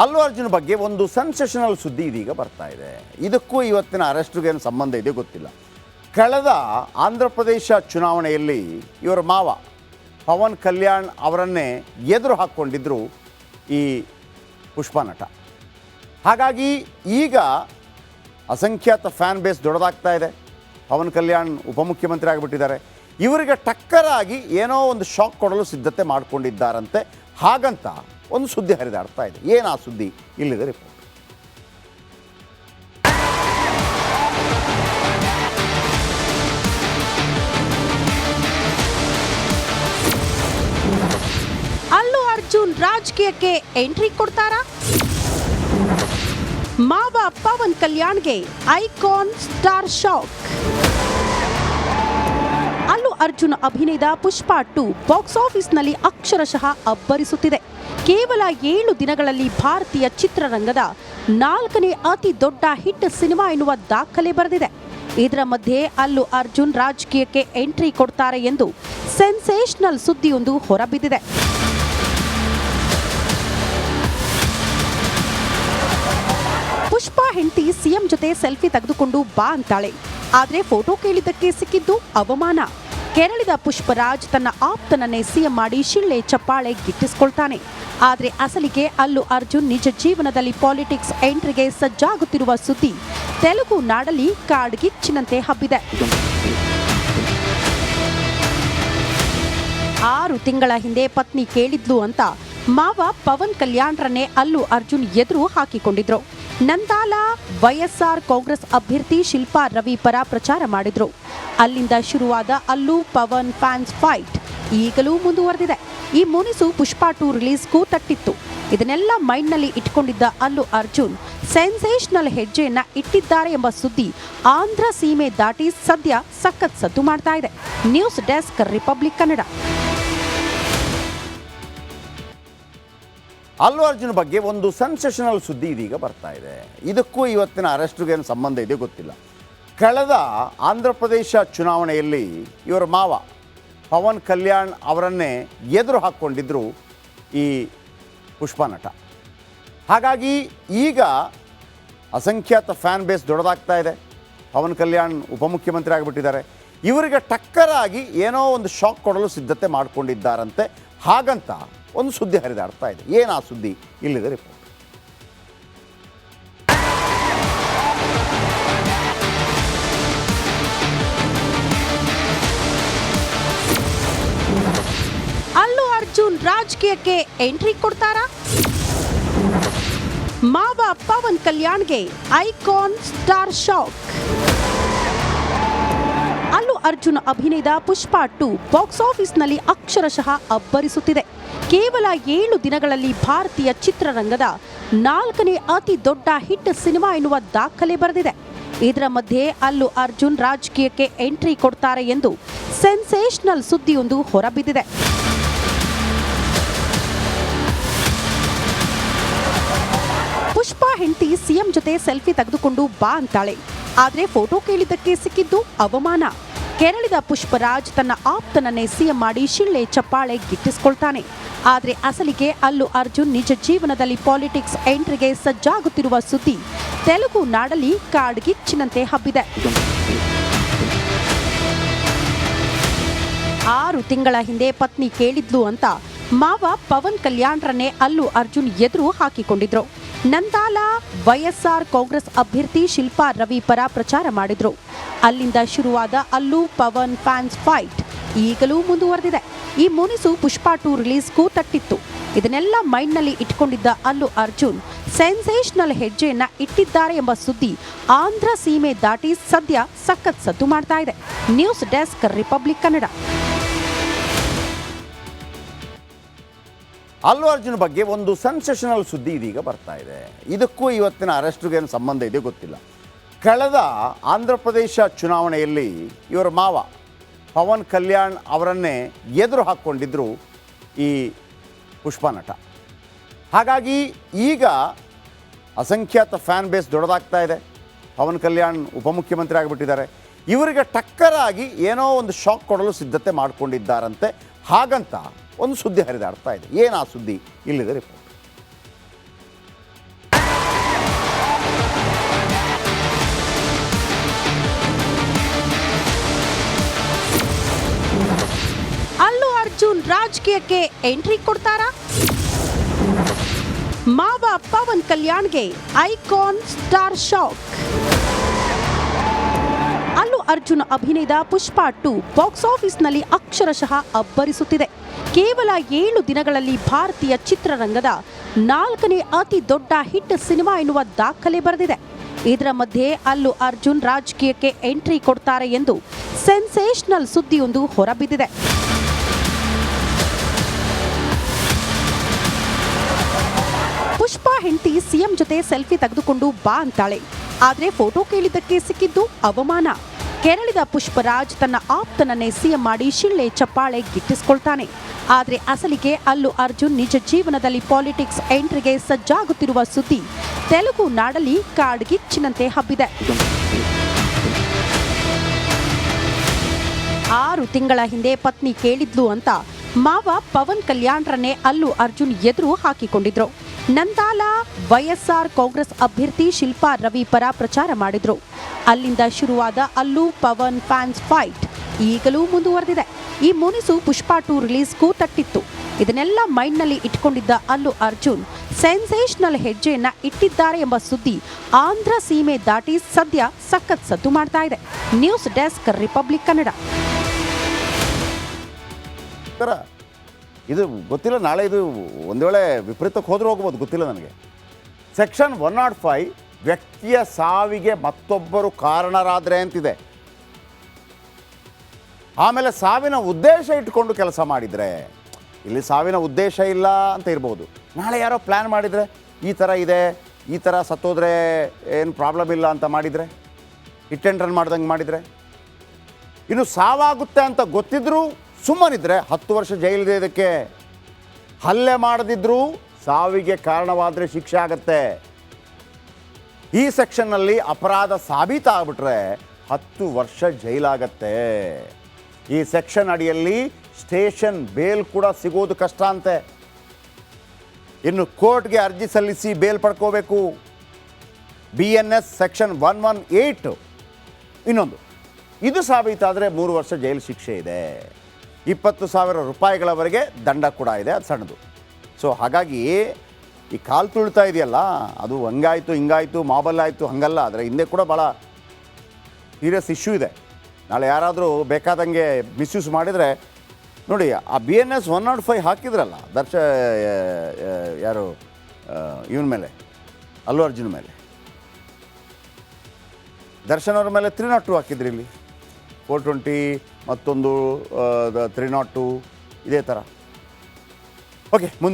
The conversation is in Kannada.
ಅಲ್ಲು ಅರ್ಜುನ್ ಬಗ್ಗೆ ಒಂದು ಸೆನ್ಸೇಷನಲ್ ಸುದ್ದಿ ಇದೀಗ ಬರ್ತಾ ಇದೆ. ಇದಕ್ಕೂ ಇವತ್ತಿನ ಅರೆಸ್ಟ್ಗೆ ಏನು ಸಂಬಂಧ ಇದೆ ಗೊತ್ತಿಲ್ಲ. ಕಳೆದ ಆಂಧ್ರ ಪ್ರದೇಶ ಚುನಾವಣೆಯಲ್ಲಿ ಇವರ ಮಾವ ಪವನ್ ಕಲ್ಯಾಣ್ ಅವರನ್ನೇ ಎದುರು ಹಾಕ್ಕೊಂಡಿದ್ರು ಈ ಪುಷ್ಪ ನಟ. ಹಾಗಾಗಿ ಈಗ ಅಸಂಖ್ಯಾತ ಫ್ಯಾನ್ ಬೇಸ್ ದೊಡ್ಡದಾಗ್ತಾ ಇದೆ. ಪವನ್ ಕಲ್ಯಾಣ್ ಉಪಮುಖ್ಯಮಂತ್ರಿ ಆಗಿಬಿಟ್ಟಿದ್ದಾರೆ. ಇವರಿಗೆ ಟಕ್ಕರಾಗಿ ಏನೋ ಒಂದು ಶಾಕ್ ಕೊಡಲು ಸಿದ್ಧತೆ ಮಾಡಿಕೊಂಡಿದ್ದಾರಂತೆ. ಹಾಗಂತ ಒಂದು ಸುದ್ದಿ ಹರಿದಾಡ್ತಾ ಇದೆ. ಏನು ಆ ಸುದ್ದಿ? ಇಲ್ಲಿದೆ ರಿಪೋರ್ಟ್. ಅಲ್ಲು ಅರ್ಜುನ್ ರಾಜಕೀಯಕ್ಕೆ ಎಂಟ್ರಿ ಕೊಡ್ತಾರಾ? ಮಾವ Pavan ಕಲ್ಯಾಣ್ಗೆ icon star shock. Allu Arjun ಅಭಿನಯದ ಪುಷ್ಪ 2 ಬಾಕ್ಸ್ ಆಫೀಸ್ನಲ್ಲಿ ಅಕ್ಷರಶಃ ಅಬ್ಬರಿಸುತ್ತಿದೆ. ಕೇವಲ 7 ದಿನಗಳಲ್ಲಿ ಭಾರತೀಯ ಚಿತ್ರರಂಗದ 4ನೇ ಅತಿ ದೊಡ್ಡ ಹಿಟ್ ಸಿನಿಮಾ ಎನ್ನುವ ದಾಖಲೆ ಬರೆದಿದೆ. ಇದರ ಮಧ್ಯೆ ಅಲ್ಲು ಅರ್ಜುನ್ ರಾಜಕೀಯಕ್ಕೆ ಎಂಟ್ರಿ ಕೊಡ್ತಾರೆ ಎಂದು ಸೆನ್ಸೇಷನಲ್ ಸುದ್ದಿಯೊಂದು ಹೊರಬಿದ್ದಿದೆ. ಪುಷ್ಪ ಹೆಂಡತಿ ಸಿಎಂ ಜೊತೆ ಸೆಲ್ಫಿ ತೆಗೆದುಕೊಂಡು ಬಾ ಅಂತಾಳೆ. ಆದ್ರೆ ಫೋಟೋ ಕೇಳಿದ್ದಕ್ಕೆ ಸಿಕ್ಕಿದ್ದು ಅವಮಾನ. ಕೆರಳಿದ ಪುಷ್ಪರಾಜ್ ತನ್ನ ಆಪ್ತನನ್ನೇ ಸಿಎಂ ಮಾಡಿ ಶಿಳ್ಳೆ ಚಪ್ಪಾಳೆ ಗಿಟ್ಟಿಸಿಕೊಳ್ತಾನೆ. ಆದ್ರೆ ಅಸಲಿಗೆ ಅಲ್ಲು ಅರ್ಜುನ್ ನಿಜ ಜೀವನದಲ್ಲಿ ಪಾಲಿಟಿಕ್ಸ್ ಎಂಟ್ರಿಗೆ ಸಜ್ಜಾಗುತ್ತಿರುವ ಸುದ್ದಿ ತೆಲುಗು ನಾಡಲ್ಲಿ ಕಾಡ್ಗಿಚ್ಚಿನಂತೆ ಹಬ್ಬಿದೆ. 6 ತಿಂಗಳ ಹಿಂದೆ ಪತ್ನಿ ಕೇಳಿದ್ಲು ಅಂತ ಮಾವ ಪವನ್ ಕಲ್ಯಾಣ್ರನ್ನೇ ಅಲ್ಲು ಅರ್ಜುನ್ ಎದುರು ಹಾಕಿಕೊಂಡಿದ್ರು. ನಂದಾಲ ವೈಎಸ್ಆರ್ ಕಾಂಗ್ರೆಸ್ ಅಭ್ಯರ್ಥಿ ಶಿಲ್ಪಾ ರವಿ ಪರ ಪ್ರಚಾರ ಮಾಡಿದ್ರು. ಅಲ್ಲಿಂದ ಶುರುವಾದ ಅಲ್ಲು ಪವನ್ ಫ್ಯಾನ್ಸ್ ಫೈಟ್ ಈಗಲೂ ಮುಂದುವರೆದಿದೆ. ಈ ಮುನಿಸು ಪುಷ್ಪ 2 ರಿಲೀಸ್ಗೂ ತಟ್ಟಿತ್ತು. ಇದನ್ನೆಲ್ಲ ಮೈಂಡ್ನಲ್ಲಿ ಇಟ್ಕೊಂಡಿದ್ದ ಅಲ್ಲು ಅರ್ಜುನ್ ಸೆನ್ಸೇಷನಲ್ ಹೆಜ್ಜೆಯನ್ನ ಇಟ್ಟಿದ್ದಾರೆ ಎಂಬ ಸುದ್ದಿ ಆಂಧ್ರ ಸೀಮೆ ದಾಟಿ ಸದ್ಯ ಸಖತ್ ಸದ್ದು ಮಾಡ್ತಾ ಇದೆ. News desk, republic Kannada. Allu Arjun ಬಗ್ಗೆ ಒಂದು ಸೆನ್ಸೇಷನಲ್ ಸುದ್ದಿ ಇದೀಗ ಬರ್ತಾ ಇದೆ. ಇದಕ್ಕೂ ಇವತ್ತಿನ ಅರೆಸ್ಟ್ಗೆ ಏನು ಸಂಬಂಧ ಇದೆ ಗೊತ್ತಿಲ್ಲ. ಕಳೆದ ಆಂಧ್ರ ಪ್ರದೇಶ ಚುನಾವಣೆಯಲ್ಲಿ ಇವರ ಮಾವ ಪವನ್ ಕಲ್ಯಾಣ್ ಅವರನ್ನೇ ಎದುರು ಹಾಕ್ಕೊಂಡಿದ್ರು ಈ ಪುಷ್ಪ ನಟ. ಹಾಗಾಗಿ ಈಗ ಅಸಂಖ್ಯಾತ ಫ್ಯಾನ್ ಬೇಸ್ ದೊಡ್ಡದಾಗ್ತಾ ಇದೆ. ಪವನ್ ಕಲ್ಯಾಣ್ ಉಪಮುಖ್ಯಮಂತ್ರಿ ಆಗಿಬಿಟ್ಟಿದ್ದಾರೆ. ಇವರಿಗೆ ಟಕ್ಕರಾಗಿ ಏನೋ ಒಂದು ಶಾಕ್ ಕೊಡಲು ಸಿದ್ಧತೆ ಮಾಡಿಕೊಂಡಿದ್ದಾರಂತೆ. ಹಾಗಂತ ಒಂದು ಸುದ್ದಿ ಹರಿದಾಡ್ತಾ ಇದೆ. ಏನು ಆ ಸುದ್ದಿ? ಇಲ್ಲಿದೆ ರಿಪೋರ್ಟ್. ಅಲ್ಲು ಅರ್ಜುನ್ ರಾಜಕೀಯಕ್ಕೆ ಎಂಟ್ರಿ ಕೊಡ್ತಾರಾ? ಮಾವ Pavan ಕಲ್ಯಾಣ್ಗೆ icon star shock. Allu Arjun ಅಭಿನಯದ ಪುಷ್ಪ 2 ಬಾಕ್ಸ್ ಆಫೀಸ್ನಲ್ಲಿ ಅಕ್ಷರಶಃ ಅಬ್ಬರಿಸುತ್ತಿದೆ. ಕೇವಲ 7 ದಿನಗಳಲ್ಲಿ ಭಾರತೀಯ ಚಿತ್ರರಂಗದ 4ನೇ ಅತಿ ದೊಡ್ಡ ಹಿಟ್ ಸಿನಿಮಾ ಎನ್ನುವ ದಾಖಲೆ ಬರೆದಿದೆ. ಇದರ ಮಧ್ಯೆ ಅಲ್ಲು ಅರ್ಜುನ್ ರಾಜಕೀಯಕ್ಕೆ ಎಂಟ್ರಿ ಕೊಡ್ತಾರೆ ಎಂದು ಸೆನ್ಸೇಷನಲ್ ಸುದ್ದಿಯೊಂದು ಹೊರಬಿದ್ದಿದೆ. ಪುಷ್ಪ ಹೆಂಡತಿ ಸಿಎಂ ಜೊತೆ ಸೆಲ್ಫಿ ತೆಗೆದುಕೊಂಡು ಬಾ ಅಂತಾಳೆ. ಆದ್ರೆ ಫೋಟೋ ಕೇಳಿದ್ದಕ್ಕೆ ಸಿಕ್ಕಿದ್ದು ಅವಮಾನ. ಕೆರಳಿದ ಪುಷ್ಪರಾಜ್ ತನ್ನ ಆಪ್ತನನ್ನೇ ಸಿಎಂ ಮಾಡಿ ಶಿಳ್ಳೆ ಚಪ್ಪಾಳೆ ಗಿಟ್ಟಿಸಿಕೊಳ್ತಾನೆ. ಆದ್ರೆ ಅಸಲಿಗೆ ಅಲ್ಲು ಅರ್ಜುನ್ ನಿಜ ಜೀವನದಲ್ಲಿ ಪಾಲಿಟಿಕ್ಸ್ ಎಂಟ್ರಿಗೆ ಸಜ್ಜಾಗುತ್ತಿರುವ ಸುದ್ದಿ ತೆಲುಗು ನಾಡಲ್ಲಿ ಕಾಡ್ಗಿಚ್ಚಿನಂತೆ ಹಬ್ಬಿದೆ. 6 ತಿಂಗಳ ಹಿಂದೆ ಪತ್ನಿ ಕೇಳಿದ್ಲು ಅಂತ ಮಾವ ಪವನ್ ಕಲ್ಯಾಣ್ರನ್ನೇ ಅಲ್ಲು ಅರ್ಜುನ್ ಎದುರು ಹಾಕಿಕೊಂಡಿದ್ರು. ನಂದಾಲ ವೈಎಸ್ಆರ್ ಕಾಂಗ್ರೆಸ್ ಅಭ್ಯರ್ಥಿ ಶಿಲ್ಪಾ ರವಿ ಪರ ಪ್ರಚಾರ ಮಾಡಿದ್ರು. ಅಲ್ಲಿಂದ ಶುರುವಾದ ಅಲ್ಲು ಪವನ್ ಫ್ಯಾನ್ಸ್ ಫೈಟ್ ಈಗಲೂ ಮುಂದುವರೆದಿದೆ. ಈ ಮುನಿಸು ಪುಷ್ಪ 2 ರಿಲೀಸ್ಗೂ ತಟ್ಟಿತ್ತು. ಇದನ್ನೆಲ್ಲ ಮೈಂಡ್ನಲ್ಲಿ ಇಟ್ಕೊಂಡಿದ್ದ ಅಲ್ಲು ಅರ್ಜುನ್ ಸೆನ್ಸೇಷನಲ್ ಹೆಜ್ಜೆಯನ್ನ ಇಟ್ಟಿದ್ದಾರೆ ಎಂಬ ಸುದ್ದಿ ಆಂಧ್ರ ಸೀಮೆ ದಾಟಿ ಸದ್ಯ ಸಖತ್ ಸದ್ದು ಮಾಡ್ತಾ ಇದೆ. News desk, republic Kannada. Allu Arjun ಬಗ್ಗೆ ಒಂದು ಸೆನ್ಸೇಷನಲ್ ಸುದ್ದಿ ಇದೀಗ ಬರ್ತಾ ಇದೆ. ಇದಕ್ಕೂ ಇವತ್ತಿನ ಅರೆಸ್ಟ್ಗೆ ಏನು ಸಂಬಂಧ ಇದೆ ಗೊತ್ತಿಲ್ಲ. ಕಳೆದ ಆಂಧ್ರ ಪ್ರದೇಶ ಚುನಾವಣೆಯಲ್ಲಿ ಇವರ ಮಾವ ಪವನ್ ಕಲ್ಯಾಣ್ ಅವರನ್ನೇ ಎದುರು ಹಾಕ್ಕೊಂಡಿದ್ರು ಈ ಪುಷ್ಪ ನಟ. ಹಾಗಾಗಿ ಈಗ ಅಸಂಖ್ಯಾತ ಫ್ಯಾನ್ ಬೇಸ್ ದೊಡ್ಡದಾಗ್ತಾ ಇದೆ. ಪವನ್ ಕಲ್ಯಾಣ್ ಉಪಮುಖ್ಯಮಂತ್ರಿ ಆಗಿಬಿಟ್ಟಿದ್ದಾರೆ. ಇವರಿಗೆ ಟಕ್ಕರಾಗಿ ಏನೋ ಒಂದು ಶಾಕ್ ಕೊಡಲು ಸಿದ್ಧತೆ ಮಾಡಿಕೊಂಡಿದ್ದಾರಂತೆ. ಹಾಗಂತ ಒಂದು ಸುದ್ದಿ ಹರಿದಾಡ್ತಾ ಇದೆ. ಏನು ಆ ಸುದ್ದಿ? ಇಲ್ಲಿದೆ ರಿಪೋರ್ಟ್. ರಾಜಕೀಯಕ್ಕೆ ಎಂಟ್ರಿ ಕೊಡ್ತಾರಾ? ಮಾವ Pavan ಕಲ್ಯಾಣ್ಗೆ icon star shock. Allu Arjun ಅಭಿನಯದ ಪುಷ್ಪ 2 ಬಾಕ್ಸ್ ಆಫೀಸ್ನಲ್ಲಿ ಅಕ್ಷರಶಃ ಅಬ್ಬರಿಸುತ್ತಿದೆ. ಕೇವಲ 7 ದಿನಗಳಲ್ಲಿ ಭಾರತೀಯ ಚಿತ್ರರಂಗದ 4ನೇ ಅತಿ ದೊಡ್ಡ ಹಿಟ್ ಸಿನಿಮಾ ಎನ್ನುವ ದಾಖಲೆ ಬರೆದಿದೆ. ಇದರ ಮಧ್ಯೆ ಅಲ್ಲು ಅರ್ಜುನ್ ರಾಜಕೀಯಕ್ಕೆ ಎಂಟ್ರಿ ಕೊಡ್ತಾರೆ ಎಂದು ಸೆನ್ಸೇಷನಲ್ ಸುದ್ದಿಯೊಂದು ಹೊರಬಿದ್ದಿದೆ. ಪುಷ್ಪ ಹೆಂಡತಿ ಸಿಎಂ ಜೊತೆ ಸೆಲ್ಫಿ ತೆಗೆದುಕೊಂಡು ಬಾ ಅಂತಾಳೆ. ಆದ್ರೆ ಫೋಟೋ ಕೇಳಿದ್ದಕ್ಕೆ ಸಿಕ್ಕಿದ್ದು ಅವಮಾನ. ಕೆರಳಿದ ಪುಷ್ಪರಾಜ್ ತನ್ನ ಆಪ್ತನನ್ನೇ ಸಿಎಂ ಮಾಡಿ ಶಿಳ್ಳೆ ಚಪ್ಪಾಳೆ ಗಿಟ್ಟಿಸಿಕೊಳ್ತಾನೆ. ಆದ್ರೆ ಅಸಲಿಗೆ ಅಲ್ಲು ಅರ್ಜುನ್ ನಿಜ ಜೀವನದಲ್ಲಿ ಪಾಲಿಟಿಕ್ಸ್ ಎಂಟ್ರಿಗೆ ಸಜ್ಜಾಗುತ್ತಿರುವ ಸುದ್ದಿ ತೆಲುಗು ನಾಡಲ್ಲಿ ಕಾಡ್ಗಿಚ್ಚಿನಂತೆ ಹಬ್ಬಿದೆ. 6 ತಿಂಗಳ ಹಿಂದೆ ಪತ್ನಿ ಕೇಳಿದ್ಲು ಅಂತ ಮಾವ ಪವನ್ ಕಲ್ಯಾಣ್ರನ್ನೇ ಅಲ್ಲು ಅರ್ಜುನ್ ಎದುರು ಹಾಕಿಕೊಂಡಿದ್ರು. ನಂದಾಲ ವೈಎಸ್ಆರ್ ಕಾಂಗ್ರೆಸ್ ಅಭ್ಯರ್ಥಿ ಶಿಲ್ಪಾ ರವಿ ಪರ ಪ್ರಚಾರ ಮಾಡಿದ್ರು. ಅಲ್ಲಿಂದ ಶುರುವಾದ ಅಲ್ಲು ಪವನ್ ಫ್ಯಾನ್ಸ್ ಫೈಟ್ ಈಗಲೂ ಮುಂದುವರೆದಿದೆ. ಈ ಮುನಿಸು ಪುಷ್ಪ 2 ರಿಲೀಸ್ಗೂ ತಟ್ಟಿತ್ತು. ಇದನ್ನೆಲ್ಲ ಮೈಂಡ್ನಲ್ಲಿ ಇಟ್ಕೊಂಡಿದ್ದ ಅಲ್ಲು ಅರ್ಜುನ್ ಸೆನ್ಸೇಷನಲ್ ಹೆಜ್ಜೆಯನ್ನ ಇಟ್ಟಿದ್ದಾರೆ ಎಂಬ ಸುದ್ದಿ ಆಂಧ್ರ ಸೀಮೆ ದಾಟಿ ಸದ್ಯ ಸಖತ್ ಸದ್ದು ಮಾಡ್ತಾ ಇದೆ. News desk, republic Kannada. ಇದು ಗೊತ್ತಿಲ್ಲ, ನಾಳೆ ಇದು ಒಂದು ವೇಳೆ ವಿಪರೀತಕ್ಕೆ ಹೋದ್ರೂ ಹೋಗ್ಬೋದು, ಗೊತ್ತಿಲ್ಲ ನನಗೆ. ಸೆಕ್ಷನ್ 105 ವ್ಯಕ್ತಿಯ ಸಾವಿಗೆ ಮತ್ತೊಬ್ಬರು ಕಾರಣರಾದರೆ ಅಂತಿದೆ. ಆಮೇಲೆ ಸಾವಿನ ಉದ್ದೇಶ ಇಟ್ಕೊಂಡು ಕೆಲಸ ಮಾಡಿದರೆ, ಇಲ್ಲಿ ಸಾವಿನ ಉದ್ದೇಶ ಇಲ್ಲ ಅಂತ ಇರ್ಬೋದು. ನಾಳೆ ಯಾರೋ ಪ್ಲ್ಯಾನ್ ಮಾಡಿದರೆ ಈ ಥರ ಇದೆ, ಈ ಥರ ಸತ್ತೋದ್ರೆ ಏನು ಪ್ರಾಬ್ಲಮ್ ಇಲ್ಲ ಅಂತ ಮಾಡಿದರೆ, ಹಿಟ್ ಆ್ಯಂಡ್ ರನ್ ಮಾಡ್ದಂಗೆ ಮಾಡಿದರೆ, ಇನ್ನು ಸಾವಾಗುತ್ತೆ ಅಂತ ಗೊತ್ತಿದ್ರೂ ಸುಮ್ಮನಿದ್ರೆ 10 ವರ್ಷ ಜೈಲಿದೆ. ಇದಕ್ಕೆ ಹಲ್ಲೆ ಮಾಡದಿದ್ರೂ ಸಾವಿಗೆ ಕಾರಣವಾದರೆ ಶಿಕ್ಷೆ ಆಗತ್ತೆ. ಈ ಸೆಕ್ಷನ್ನಲ್ಲಿ ಅಪರಾಧ ಸಾಬೀತಾಗ್ಬಿಟ್ರೆ 10 ವರ್ಷ ಜೈಲಾಗತ್ತೆ. ಈ ಸೆಕ್ಷನ್ ಅಡಿಯಲ್ಲಿ ಸ್ಟೇಷನ್ ಬೇಲ್ ಕೂಡ ಸಿಗೋದು ಕಷ್ಟ ಅಂತೆ. ಇನ್ನು ಕೋರ್ಟ್ಗೆ ಅರ್ಜಿ ಸಲ್ಲಿಸಿ ಬೇಲ್ ಪಡ್ಕೋಬೇಕು. BNS ಸೆಕ್ಷನ್ 118 ಇನ್ನೊಂದು, ಇದು ಸಾಬೀತಾದರೆ 3 ವರ್ಷ ಜೈಲು ಶಿಕ್ಷೆ ಇದೆ. 20,000 ರೂಪಾಯಿಗಳವರೆಗೆ ದಂಡ ಕೂಡ ಇದೆ, ಅದು ಸಣ್ಣದು. ಸೊ ಹಾಗಾಗಿ ಈ ಕಾಲು ತುಳಿತಾ ಇದೆಯಲ್ಲ, ಅದು ಹಂಗಾಯಿತು ಹಿಂಗಾಯಿತು ಮಾಬಲ್ಲಾಯಿತು ಹಂಗಲ್ಲ. ಅದರ ಹಿಂದೆ ಕೂಡ ಭಾಳ ಸೀರಿಯಸ್ ಇಶ್ಯೂ ಇದೆ. ನಾಳೆ ಯಾರಾದರೂ ಬೇಕಾದಂಗೆ ಮಿಸ್ಯೂಸ್ ಮಾಡಿದರೆ ನೋಡಿ, ಆ BNS 105 ಹಾಕಿದ್ರಲ್ಲ ಯಾರು ಇವನ ಮೇಲೆ, ಅಲ್ಲು ಅರ್ಜುನ್ ಮೇಲೆ, ದರ್ಶನ್ ಅವ್ರ ಮೇಲೆ 302 ಹಾಕಿದ್ರಿ. ಇಲ್ಲಿ 420 ಮತ್ತೊಂದು 302 ಇದೇ ಥರ. ಓಕೆ, ಮುಂದೆ